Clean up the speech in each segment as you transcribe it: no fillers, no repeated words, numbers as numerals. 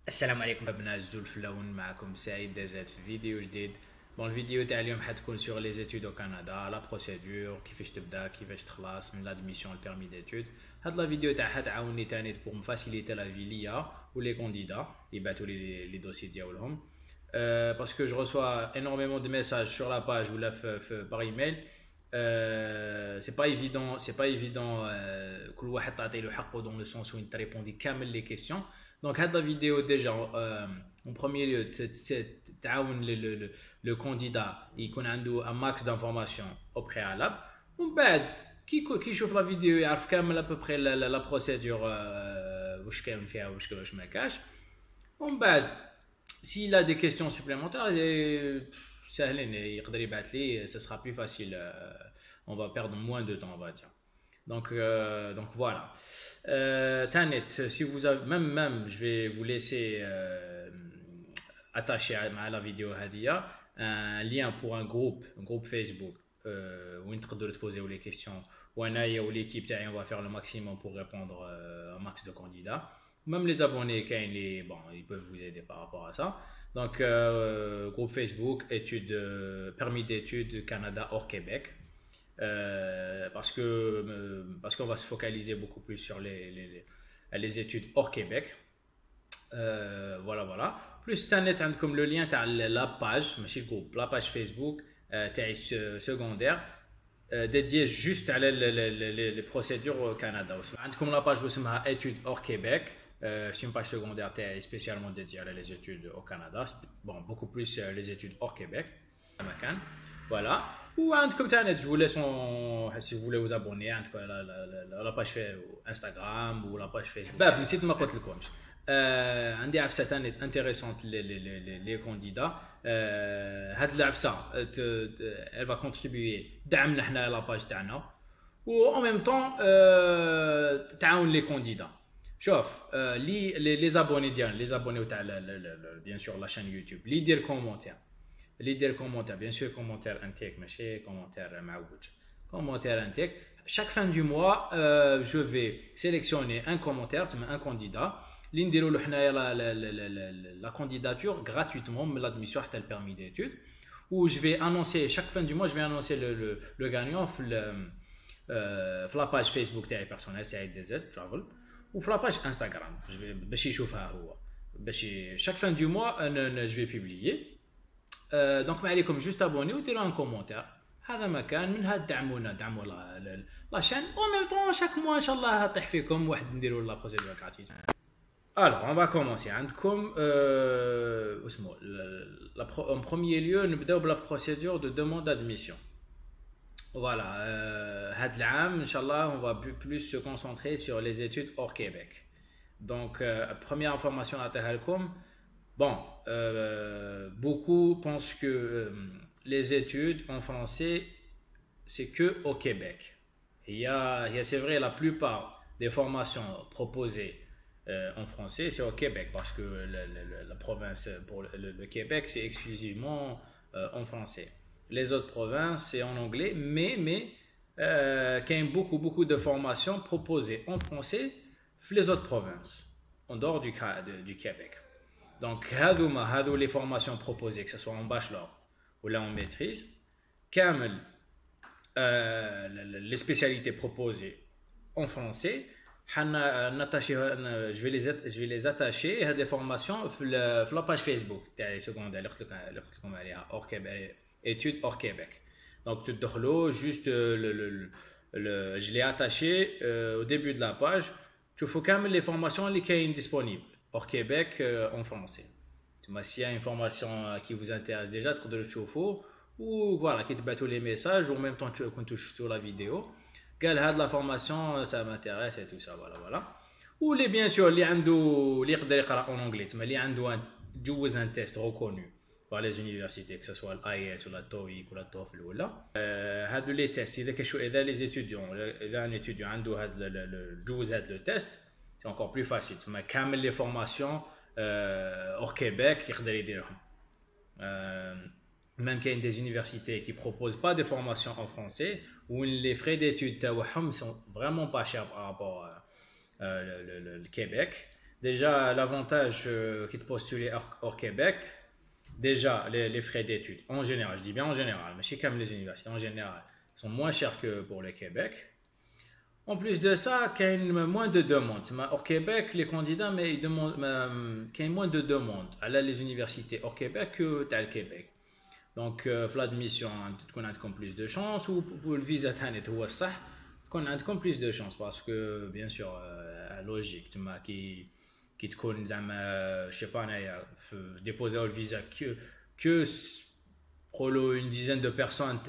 السلام عليكم ابناء الزول في اللون معكم سعيد دازات في فيديو جديد. الفيديو تاع اليوم حتكون سور لي زيتود او كندا لا بروسيدور كيفاش تبدا كيفاش تخلص من لادميسيون البيرمي ديتود. هاد لا فيديو تاع حتعاوني تاني بور مفاسيليتي لا في ليا ولي كونديدا اللي بعثوا لي دوسي ديالهم باسكو جو ريسوا énormément de messages sur la page ou par email. C'est pas évident كل واحد تعطي له حقه dans le sens où il te répondit كامل les questions. Donc, la vidéo déjà, en premier lieu, le candidat il a un max d'informations au préalable. On بعد qui chauffe la vidéo يعرف كامل à peu près la procédure واش كاين فيها واش ما كاش. ومن بعد s'il a des questions supplémentaires سهلين يقدر يبعث لي, ça sera plus facile, on va perdre moins de temps on va dire. Donc voilà. Tanet, si vous avez, même, je vais vous laisser attacher à la vidéo Hadia un lien pour un groupe Facebook où vous pouvez poser les questions. Ou l'équipe, on va faire le maximum pour répondre au max de candidats. Même les abonnés, ils peuvent vous aider par rapport à ça. Donc, groupe Facebook, permis d'études Canada hors Québec. Parce qu'on va se focaliser beaucoup plus sur les études hors Québec. Voilà. Plus internet comme le lien la page, le groupe, la page Facebook secondaire dédiée juste à les procédures au Canada. Comme la page études hors Québec, c'est une page secondaire spécialement dédiée à les études au Canada. Bon, beaucoup plus les études hors Québec. Voilà. Ou comme internet, je vous laisse si vous voulez vous abonner à la page Instagram ou la page Facebook. Bah, نسيت ما قلت لكمش. عندي عفسة ثانية intéressante les candidats. هاد العفسة elle va contribuer دعمنا احنا la page تاعنا و en même temps تعاون les candidats. شوف les abonnés ديالنا les abonnés تاع bien sûr la chaîne YouTube اللي يدير commentaire. Les commentaires, bien sûr, commentaire intègre, mais commentaire maouj. Commentaire intègre. Chaque fin du mois, je vais sélectionner un commentaire, un candidat. L'indiro la candidature gratuitement, mais l'admission a le permis d'études. Où je vais annoncer, chaque fin du mois, je vais annoncer le gagnant sur la page Facebook personnelle, c'est DZ Travel, ou sur la page Instagram. Je vais, chaque fin du mois, je vais publier. Donc ما عليكم juste abonner وديروا un commentaire. هذا مكان من هاد دعموا لا chaîne en même temps chaque mois ان شاء الله طيح فيكم واحد نديروا لا بروسيدور gratuite. Alors on va commencer عندكم اسمه en premier lieu نبداو بلا procédure de demande d'admission. Voilà, هاد العام ان شاء الله on va plus se concentrer sur les études hors Québec. Donc première information نعطيها لكم. Bon, beaucoup pensent que les études en français, c'est que au Québec. C'est vrai, la plupart des formations proposées en français, c'est au Québec, parce que la province, pour le Québec, c'est exclusivement en français. Les autres provinces, c'est en anglais, mais qu'il y a beaucoup de formations proposées en français les autres provinces, en dehors du Québec. Donc, les formations proposées, que ce soit en bachelor ou là en maîtrise, les spécialités proposées en français, je vais les attacher à des formations sur la page Facebook, secondaire, hors Québec, études hors Québec. Donc, juste je l'ai attaché au début de la page. Tu faut quand même les formations qui sont disponibles hors Québec en français. S'il y a une formation qui vous intéresse déjà, tu peux le chauffer ou voilà, qui te bat tous les messages ou en même temps quand tu touches sur la vidéo. Quelle est la formation, ça m'intéresse et tout ça, voilà. Ou bien sûr, les en anglais, mais les un test reconnu par les universités, que ce soit l'IELTS ou la TOEIC ou la TOEFL ou là. Les tests, إذا les étudiants, إذا un étudiant a le test, c'est encore plus facile. Mais quand les formations hors Québec, même qu'il y a des universités qui ne proposent pas de formation en français, où les frais d'études sont vraiment pas chers par rapport au Québec. Déjà, l'avantage qui te postuler hors Québec, déjà les frais d'études, en général, je dis bien en général, mais chez comme les universités en général, sont moins chers que pour le Québec. En plus de ça, il y a moins de demandes. Hors Québec, les candidats, mais ils demandent, il y a moins de demandes à les universités hors Québec que dans le Québec. Donc, pour l'admission, tu as plus de chances, ou pour le visa, tu as plus de chances, parce que, bien sûr, logique, qui te connaît, je sais pas, déposer le visa que une dizaine de personnes,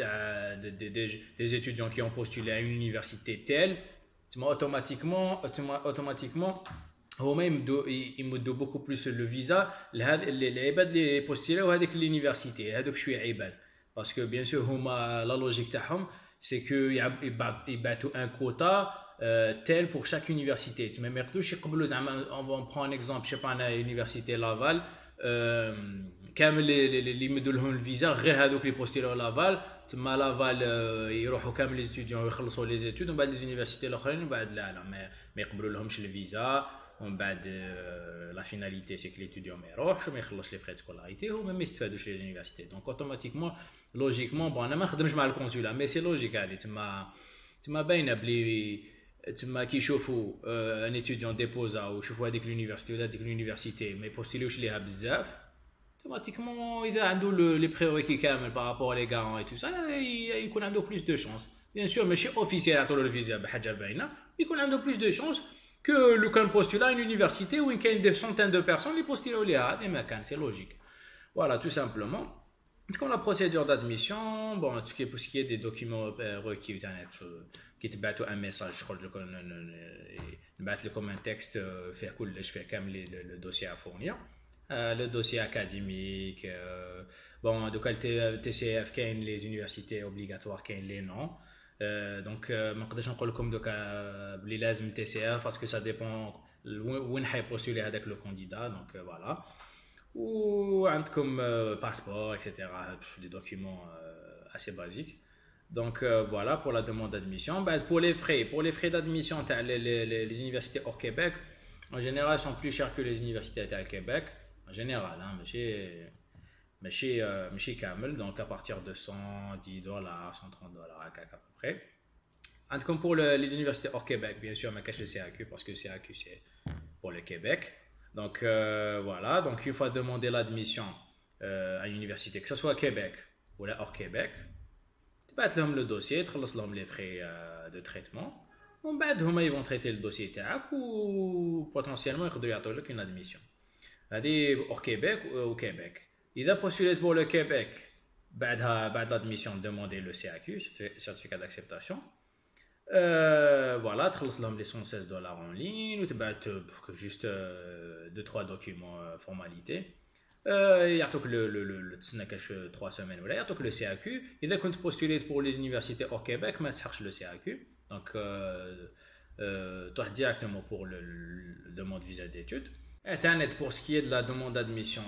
des étudiants qui ont postulé à une université telle, automatiquement, ils me donnent beaucoup plus le visa. Les postulés à l'université, parce que bien sûr, la logique c'est qu'ils battent un quota tel pour chaque université. On va prendre un exemple, je sais pas, l'université Laval. كامل اللي يمدوا لهم الفيزا غير هذوك اللي بوستيلو لافال تما لافال يروحوا كامل لي ستوديون ويخلصوا لي زيتود ومن بعد لي زونيفرسيتي الاخرين ومن بعد لا ما يقبلوا لهمش الفيزا ومن بعد لا فيناليتي سي كو ليتوديون ما يروحش وما يخلصش لي فري سكولاريتي وما ما يستفادوش لي زونيفرسيتي دونك اوتوماتيكمون لوجيكمون بون انا ما نخدمش مع الكونسولا مي سي لوجيك هذه تما باينه بلي تما كي يشوفوا ان ايتوديون ديبوزا ويشوفوا هذيك لونيفرسيتي ولا هذيك لونيفرسيتي ما يبوستيلوش ليها بزاف automatiquement il a les prérequis par rapport à les garants et tout ça il a plus de chances bien sûr mais chez officiel à le visa il a plus de chances que le can postuler à une université où il y a des centaines de personnes qui postulent au LIA c'est logique voilà tout simplement comme la procédure d'admission bon ce qui est des documents requis qui te battent un message je crois battre comme un texte faire cool je fais quand même le dossier à fournir le dossier académique bon de qualité TCF كاين les universités obligatoires كاين les non donc ما نقدرش نقول لكم دوكا بلي لازم TCF parce que ça dépend وين حيبوستولي هذاك لو candidat donc voilà ou عندكم passeport etc des documents assez basiques donc voilà pour la demande d'admission pour les frais d'admission les universités hors Québec en général sont plus chers que les universités à Québec en général, mais chez Camel, donc à partir de $110, $130 à peu près. Comme pour les universités hors Québec, bien sûr, mais cache le CAQ parce que le CAQ c'est pour le Québec. Donc voilà, donc il faut demander l'admission à une université, que ce soit à Québec ou là hors Québec. Tu vas mettre le dossier, tu vas les frais de traitement. Ils vont traiter le dossier ou potentiellement ils vont donner une admission. Hors Québec ou au Québec. Il a postulé pour le Québec. بعد l'admission, demander le CAQ, certificat d'acceptation. Voilà, tu as les $116 en ligne, ou tu as juste 2-3 documents formalités. Il y a le 3 semaines. Il y a le CAQ. Il a postulé pour les universités hors Québec, mais tu cherches le CAQ. Donc, tu as directement pour le demande visa d'études. Internet pour ce qui est de la demande d'admission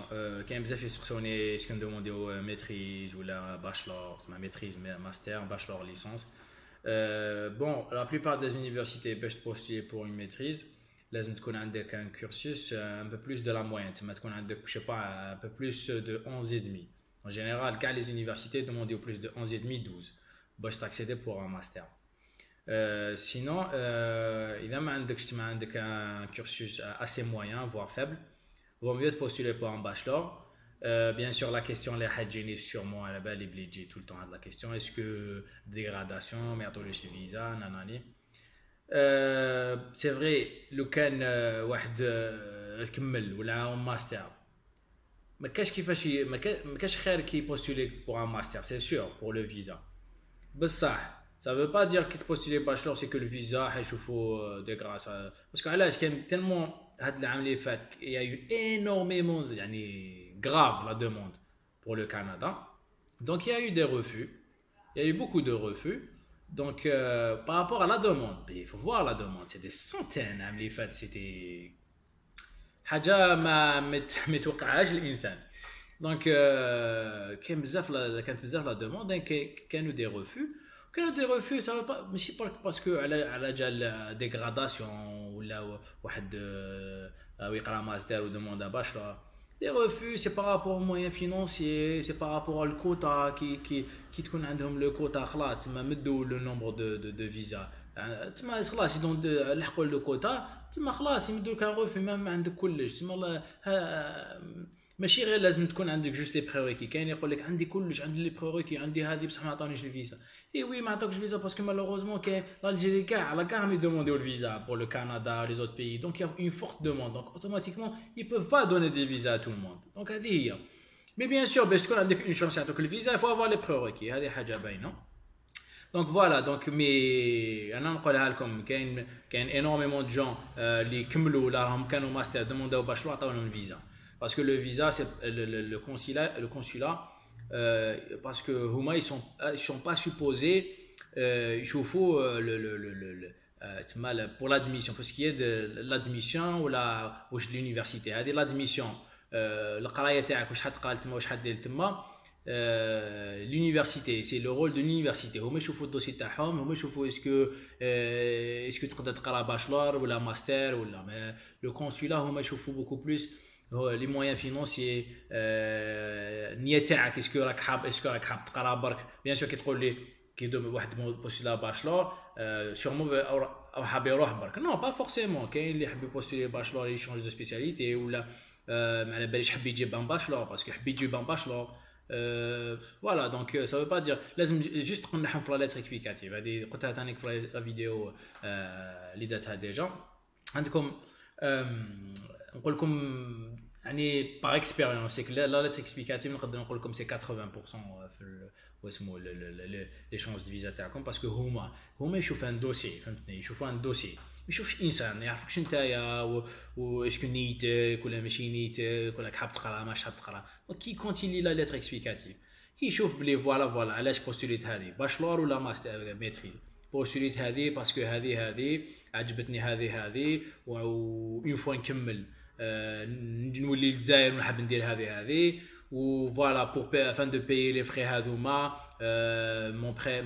quand vous avez instructionné ce qu'on demande aux maîtrise ou la bachelor maîtrise master bachelor licence bon la plupart des universités peuvent postuler pour une maîtrise لازم تكون عندك un cursus un peu plus de la moyenne تما تكون عندك je sais pas un peu plus de 11 et demi en général quand les universités demandent au plus de 11 et demi 12 باش t'accéder pour un master sinon, il y a un cursus assez moyen, voire faible. Il vaut mieux postuler pour un bachelor. Bien sûr, la question, les hadjini, sûrement, à la belle, il tout le temps de la question est-ce que dégradation, mais attendez, chez visa, nanani. C'est vrai, le can, واحد كمل ولا un master. Mais qu'est-ce خير qui postuler pour un master, c'est sûr, pour le visa. بصح ça veut pas dire que postuler bachelor c'est que le visa هيشوفوا des grâces parce que علاش كان tellement هاد العام اللي فات il y a eu énormément يعني grave la demande pour le Canada donc il y a eu des refus il y a eu beaucoup de refus donc par rapport à la demande il faut voir la demande c'est des centaines العام اللي فات c'était حاجه ما متوقعهاش الانسان donc كانت بزاف la demande كانوا des refus كانوا des refus ça veut pas ماشي parce que على جال dégradation ولا واحد ويقرا ماستر ودوموند باشلور. Les refus, c'est par rapport aux moyens financiers, c'est par rapport au quota qui تكون عندهم le quota خلاص تما مدوا le nombre de visas. تما خلاص يدون لحقوا le quota تما خلاص يمدوا لك refus même عندك كلش تما ماشي غير لازم تكون عندك جوست لي بريوريكي. كاين يقول لك عندي كلش عندي لي بريوريكي عندي هذه بصح ما عطاونيش الفيزا. اي وي ما عطاوكش الفيزا باسكو مالوغوزمون كاين الجيري كاع راهم يدومونديو الفيزا pour le Canada les autres pays. Donc il y a une forte demande, donc automatiquement ils peuvent pas donner des visas à tout le monde. Donc هذه هي. Mais bien sûr باش تكون عندك une chance يعطوك الفيزا il faut avoir les prérequis. هذه حاجه باينه. Donc voilà, donc mais انا نقولها لكم كاين énormément de gens اللي كملوا ولا راهم كانوا ماستر دومونداو باشلور عطاوهم الفيزا. Parce que le visa, c'est le consulat parce que huma ils sont pas supposés يشوفوا pour l'admission, pour ce qui est de l'admission ou l'université. هذه l'admission القرايه تاعك واش حتقرا تما واش حدير تما. l'université, c'est le rôle de l'université. هما يشوفوا الدوسي تاعهم هما يشوفوا اسكو تقدر تقرا باشلور ولا ماستر ولا. mais le consulat هما يشوفوا beaucoup plus les moyens financiers. النية تاعك اسكو راك حاب تقرا برك. بيان سور كي تقول لي كي يدوم واحد بوستيلا باشلور سيغمون او حاب يروح برك. نو با فورسيمون كاين اللي يحب يبوستيلي باشلور يشونج دو سبيسياليتي ولا ما على باليش حب يجيب ان باشلور باسكو حب يجيب ان باشلور. فوالا دونك سا فو با دير لازم جوست تكون نحن في لا ليتر اكسبليكاتيف. هذه قلتها ثاني في لا فيديو اللي درتها ديجا. عندكم نقول لكم يعني باغ اكسبيريونس سي لا ليتر اكسبليكاتيف نقدر نقول لكم سي 80% في واسمو لي شونس دو فيزا تاعكم باسكو هما يشوفوا ان دوسي فهمتني يشوفوا ان دوسي يشوف انسان ما يعرفكش نتايا واسكو نيتك ولا ماشي نيتك ولا حاب تقرا ماش حاب تقرا. دونك كي كونتيني لا ليتر اكسبليكاتيف كيشوف بلي فوالا علاش بوستوليت هذه باشلور ولا ماستر ميتريز. بوستوليت هذه باسكو هذه عجبتني هذه و فوا نكمل نولي للجزائر ونحب ندير هذه و فوالا بور afin de payer les frais هذوما.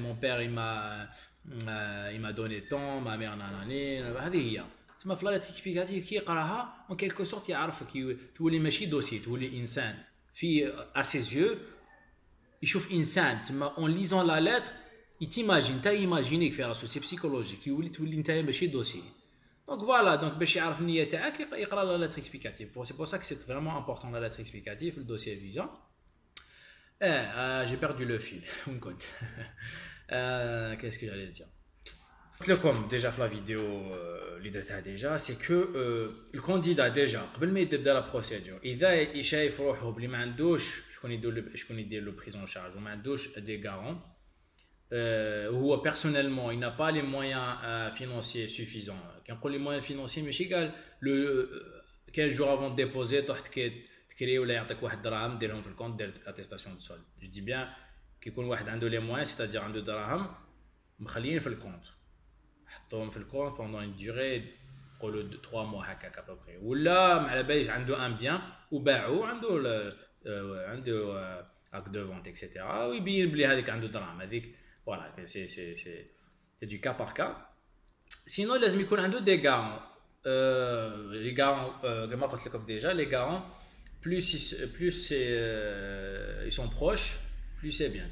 mon père il m'a donné tant ma mère nanani. هذه هي تما في لا ليتر اكسبليكاتيف كي يقراها en quelque sorte يعرفك تولي ماشي دوسي تولي انسان في à ses yeux يشوف انسان تما en lisant la lettre il t'imagine تا يماجينيك في راسو سي بسيكولوجيك تولي نتايا ماشي دوسي. Donc voilà, donc باش يعرف النية تاعك يقرا لا ليتر اكسبليكاتيف. C'est pour ça que c'est vraiment important la lettre explicative le dossier visa. J'ai perdu le fil. Qu'est-ce que j'allais dire? قلت لكم ديجا في لا فيديو اللي درتها ديجا سي كو الكانديدا ديجا قبل ما يبدا لا بروسيدور اذا شايف روحه بلي ما عندوش شكون يدير لو بريزون شارج وما عندوش دي غارون هو personnellement il n'a pas les moyens financiers suffisants. Quand on dit les moyens financiers ماشي قال le 15 jours avant de déposer تروح تكري ولا يعطيك واحد دراهم ديرهم في الكونت دير اتيستاسيون دو سول. جو دي بيان كي يكون واحد عنده لي مويان سيتادير عنده دراهم مخليين في الكونت حطوهم في الكونت pendant une durée نقولوا 3 mois هكاك ابوبري ولا ما على باليش عنده ان بيان وباعو عنده اك دو فونت اكسيتيرا ويبين بلي هذيك عنده دراهم هذيك. Voilà, c'est du cas par cas. Sinon, لازم يكون عنده des garants. Les garants, كما قلت لكم déjà, les garants, plus ils sont proches, plus c'est bien.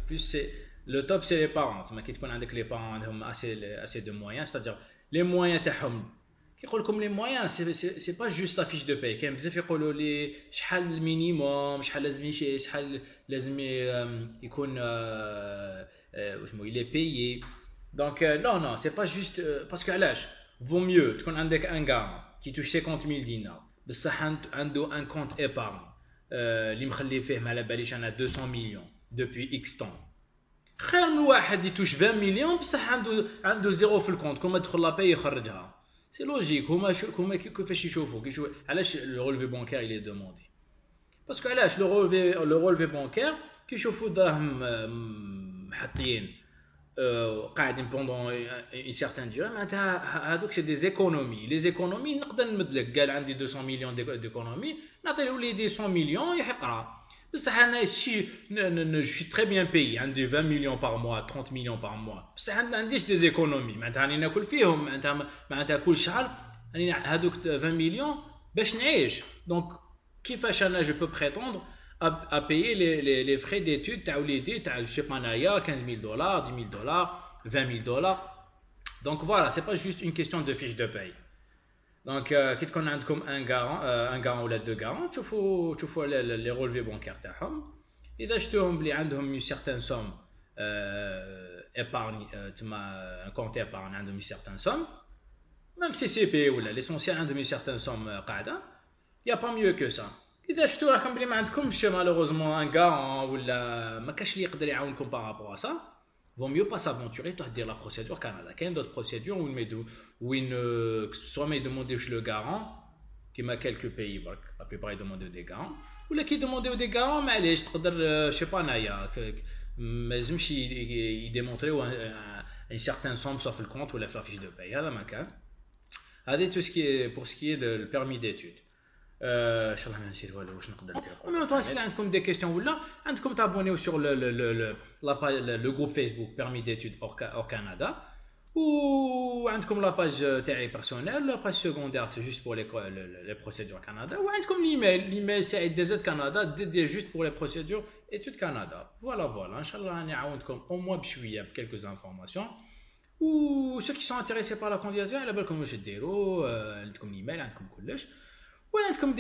Plus c'est le top, c'est les parents. كي تكون عندك les parents عندهم assez de moyens, c'est-à-dire les moyens تاعهم. كي يقول لكم les moyens, c'est pas juste la fiche de paye. كاين بزاف يقولوا لي شحال المينيموم شحال لازم شحال لازم يكون il est payé. Donc non c'est pas juste parce que علاش vaut mieux تكون عندك un gars qui touche 50,000 dinars بصح عنده un compte épargne اللي مخلي فيه ما على باليش انا 200 مليون depuis X temps خير من واحد يتوش 20 مليون بصح عنده زيرو في الكونت كل ما تدخل لاباي يخرجها. سي لوجيك هما كيفاش يشوفوا علاش لو رولفي بانكير il est demandé باسكو علاش لو رولفي بانكير كيشوفوا دراهم حاطين قاعدين بوندون اون سيغتان ديور معناتها هذوك سي دي زيكونومي. لي زيكونومي نقدر نمدلك قال عندي 200 مليون ديكونومي نعطي له وليدي 100 مليون يقرا بصح انا سي جو سي تري بيان باي عندي 20 مليون بار موا 30 مليون بار موا بصح ما عنديش دي زيكونومي معناتها راني ناكل فيهم معناتها كل شهر راني هذوك 20 مليون باش نعيش. دونك كيفاش انا جو بو بريتوندر à payer les frais d'études تاع وليدي تاع je sais pas انايا 15000 دولار 10000 دولار 20000 دولار. Donc voilà, c'est pas juste une question de fiche de paye. Donc كي تكون عندكم un garant ولا deux garants, تشوفوا les relevés bancaires تاعهم. اذا شفتوهم بلي عندهم une certaine somme épargne تما un compte épargne عندهم une certaine somme, même si c'est CP ولا l'essentiel عندهم une certaine somme قاعده, il y a pas mieux que ça. اذا شفتوا راكم بلي ما عندكمش malheureusement un garant ولا ما كاش اللي يقدر يعاونكم par rapport à ça, vaut mieux pas s'aventurer toi dire la procédure Canada. Il y a d'autres procédures où soit mais demander le garant qui m'a quelques pays, la plupart ils demandent des garants, ou là qui demandent des garants mais allez je تقدر je sais pas نايا ما لازمش يديمونطري une certaine somme sauf le compte ou la fiche de paye. هذا ما كان. هذا tout ce qui est pour ce qui est de le permis d'études. ان شاء الله ما نسيت والو واش نقدر ندير. ومن طون سي عندكم دي كيستيون ولا عندكم تابونيو سور لو جروب فيسبوك بيرمي ديتود اور كندا, وعندكم لا باج تاعي بيرسونيل, لا باج سيكوندير سي جوست بور لي بروسيدور كندا, وعندكم الايميل سعيد دي زد كندا ديدي جوست بور لي بروسيدور ايتود كندا. فوالا ان شاء الله راني نعاونكم او موان بشويه بكلكو انفورماسيون. و ceux qui sont intéressés par la candidature على بالكم واش ديروا, عندكم الايميل عندكم كلش. ولا عندكم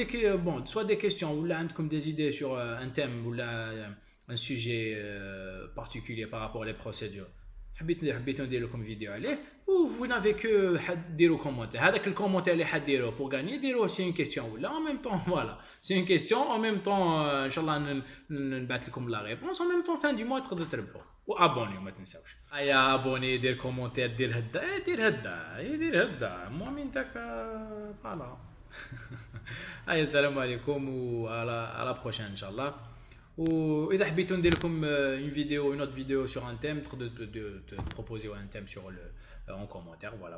bon, soit des questions ولا عندكم des idées sur un thème ولا un sujet particulier par rapport aux procédures, حبيت ندير لكم فيديو عليه, و vous n'avez que ديروا كومونتير. هذاك الكومونتير اللي حديروه pour gagner ديروه سي une question ولا en même temps voilà c'est une question en même temps ان شاء الله نبعث لكم la réponse en même temps fin du mois تقدروا تربحوا. وابونيو ما تنساوش. ايا ابوني دير كومونتير دير هدا المهم انت فوالا. هاي السلام عليكم وعلى la prochaine ان شاء الله. واذا حبيتوا ندير لكم une vidéo, une autre vidéo sur un thème, de proposer un thème sur en commentaire. Voilà.